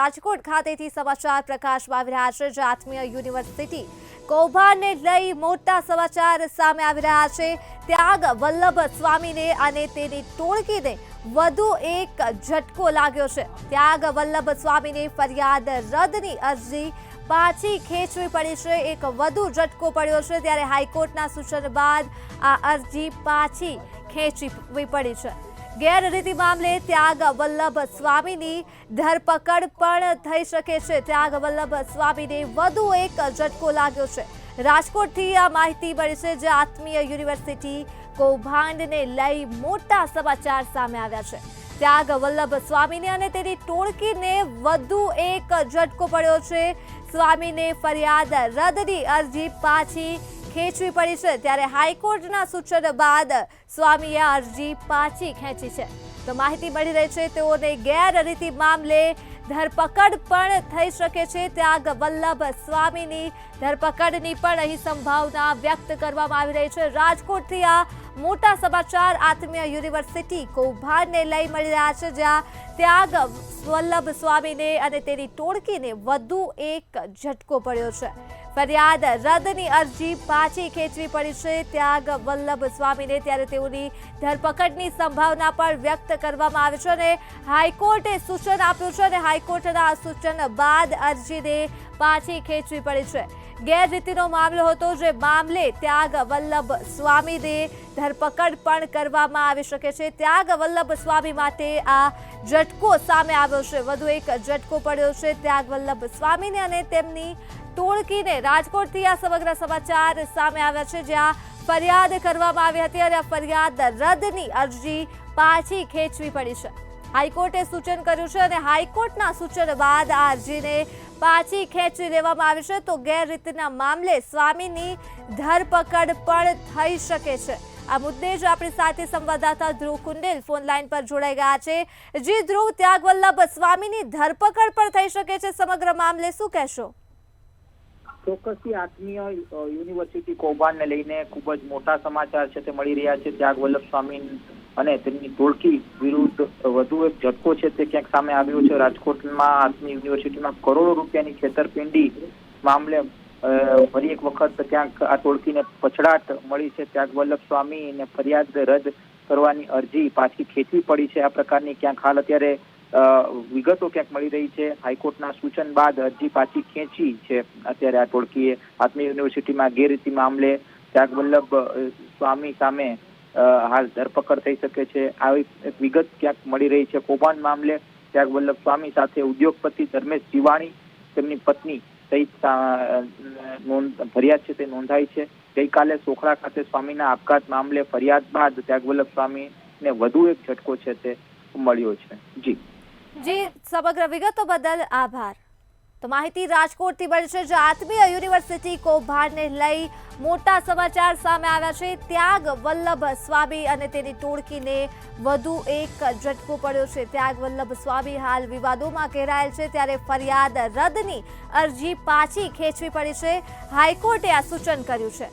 રાજકોટ ખાતેથી સમાચાર પ્રકાશમાં આવી રહ્યા છે, જે આત્મીય યુનિવર્સિટી કૌભાંડને લઈ મોટા સમાચાર સામે આવી રહ્યા છે। ત્યાગ વલ્લભ સ્વામીને અને તેની ટોળકીને વધુ એક ઝટકો લાગ્યો છે। ત્યાગ વલ્લભ સ્વામીને ફરિયાદ રદની અરજી પાછી ખેંચવી પડી છે। એક વધુ ઝટકો પડ્યો છે, ત્યારે હાઈકોર્ટના સૂચન બાદ આ અરજી પાછી ખેંચવી પડી છે। ગેરરીતિ મામલે ત્યાગ વલ્લભ સ્વામીની ધરપકડ પણ થઈ શકે છે। ત્યાગ વલ્લભ સ્વામીને વધુ એક ઝટકો લાગ્યો છે। રાજકોટથી આ માહિતી મળી છે, જે આત્મીય યુનિવર્સિટી કૌભાંડને લઈ મોટા સમાચાર સામે આવ્યા છે। ત્યાગ વલ્લભ સ્વામીને અને તેની ટોળકીને વધુ એક ઝટકો પડ્યો છે। સ્વામીને ફરિયાદ રદની અરજી પાછી ખેંચવી પડી છે, ત્યારે હાઈકોર્ટના સૂચન બાદ સ્વામીએ અરજી પાછી ખેંચી છે। તો માહિતી મળી રહી છે, તેઓને ગેરરીતિ મામલે ધરપકડ પણ થઈ શકે છે। ત્યાગ વલ્લભ સ્વામીની ધરપકડની પણ અહીં સંભાવના વ્યક્ત કરવામાં આવી રહી છે। રાજકોટથી આ મોટા સમાચાર આત્મીય યુનિવર્સિટી કૌભાંડને લઈ મળી રહ્યા છે, જ્યાં ત્યાગ વલ્લભ સ્વામીને અને તેની ટોળકીને વધુ એક ઝટકો પડ્યો છે। ફરિયાદ રદની અરજી પાછી ખેંચવી પડી છે ત્યાગ વલ્લભ સ્વામીને, ત્યારે તેઓની ધરપકડની સંભાવના પણ વ્યક્ત કરવામાં આવી છે અને હાઈકોર્ટે સૂચન આપ્યું છે અને હાઈકોર્ટના સૂચન બાદ અરજીને પાછી ખેંચવી પડી છે। ગેરરીતિનો મામલો હતો, જે મામલે ત્યાગ વલ્લભ સ્વામીને ધરપકડ પણ કરવામાં આવી શકે છે। ત્યાગ વલ્લભ સ્વામી માટે આ ઝટકો સામે આવ્યો છે, વધુ એક ઝટકો પડ્યો છે ત્યાગ વલ્લભ સ્વામીને અને તેમની ટોળકીને। રાજકોટથી આ સમગ્ર સમાચાર સામે આવ્યા છે, જ્યાં ફરિયાદ કરવામાં આવી હતી અને ફરિયાદ રદની અરજી પાછી ખેંચવી પડી છે। હાઈકોર્ટે સૂચન કર્યું છે અને હાઈકોર્ટના સૂચન બાદ આ અરજીને પાછી ખેંચી લેવામાં આવી છે। તો ગેરરીતિના મામલે સ્વામીની ધરપકડ પણ થઈ શકે છે। આ મુદ્દે જ આપણી સાથે સંવાદદાતા ધ્રુવ કુંડેલ ફોન લાઈન પર જોડાઈ ગયા છે। જી ધ્રુવ, ત્યાગ વલ્લભ સ્વામીની ધરપકડ પણ થઈ શકે છે, સમગ્ર મામલે શું કહેશો? ચોક્કસથી આત્મીય યુનિવર્સિટી કૌભાંડને લઈને ખૂબ જ મોટા સમાચાર છે તે મળી રહ્યા છે। ત્યાગ વલ્લભ સ્વામી અને તેમની ટોળકી વિરુદ્ધ વધુ એક ઝટકો છે તે ક્યાંક સામે આવ્યો છે। રાજકોટમાં આત્મીય યુનિવર્સિટીમાં કરોડો રૂપિયાની છેતરપિંડી મામલે ફરી એક વખત ક્યાંક આ ટોળકીને પછડાટ મળી છે। ત્યાગ વલ્લભ સ્વામીને ફરિયાદ રદ કરવાની અરજી પાછી ખેંચવી પડી છે। આ પ્રકારની ક્યાંક હાલ અત્યારે વિગતો ક્યાંક મળી રહી છે। હાઈકોર્ટના સૂચન બાદ અરજી પાછી ખેંચી છે અત્યારે આ ટોળકીએ। આત્મીય યુનિવર્સિટીમાં ગેરરીતિ મામલે ત્યાગ વલ્લભ સ્વામી સામે હાલ ધરપકડ થઈ શકે છે, આવી એક વિગત ક્યાંક મળી રહી છે। કૌભાંડ મામલે ત્યાગ વલ્લભ સ્વામી સાથે ઉદ્યોગપતિ ધર્મેશ જીવાણી, તેમની પત્ની સહિત ફરિયાદ છે તે નોંધાઈ છે। ગઈકાલે સોખડા ખાતે સ્વામીના આપઘાત મામલે ફરિયાદ બાદ ત્યાગ વલ્લભ સ્વામીને વધુ એક ઝટકો છે તે મળ્યો છે। જી, સમગ્ર વિગતો બદલ આભાર। તો માહિતી રાજકોટથી મળી છે, જે આત્મીય યુનિવર્સિટી કૌભાંડને લઈ મોટા સમાચાર સામે આવ્યા છે। ત્યાગ વલ્લભ સ્વામી અને તેની ટોળકીને વધુ એક ઝટકો પડ્યો છે। ત્યાગ વલ્લભ સ્વામી હાલ વિવાદોમાં ઘેરાયેલ છે, ત્યારે ફરિયાદ રદની અરજી પાછી ખેંચવી પડી છે। હાઈકોર્ટે આ સૂચન કર્યું છે।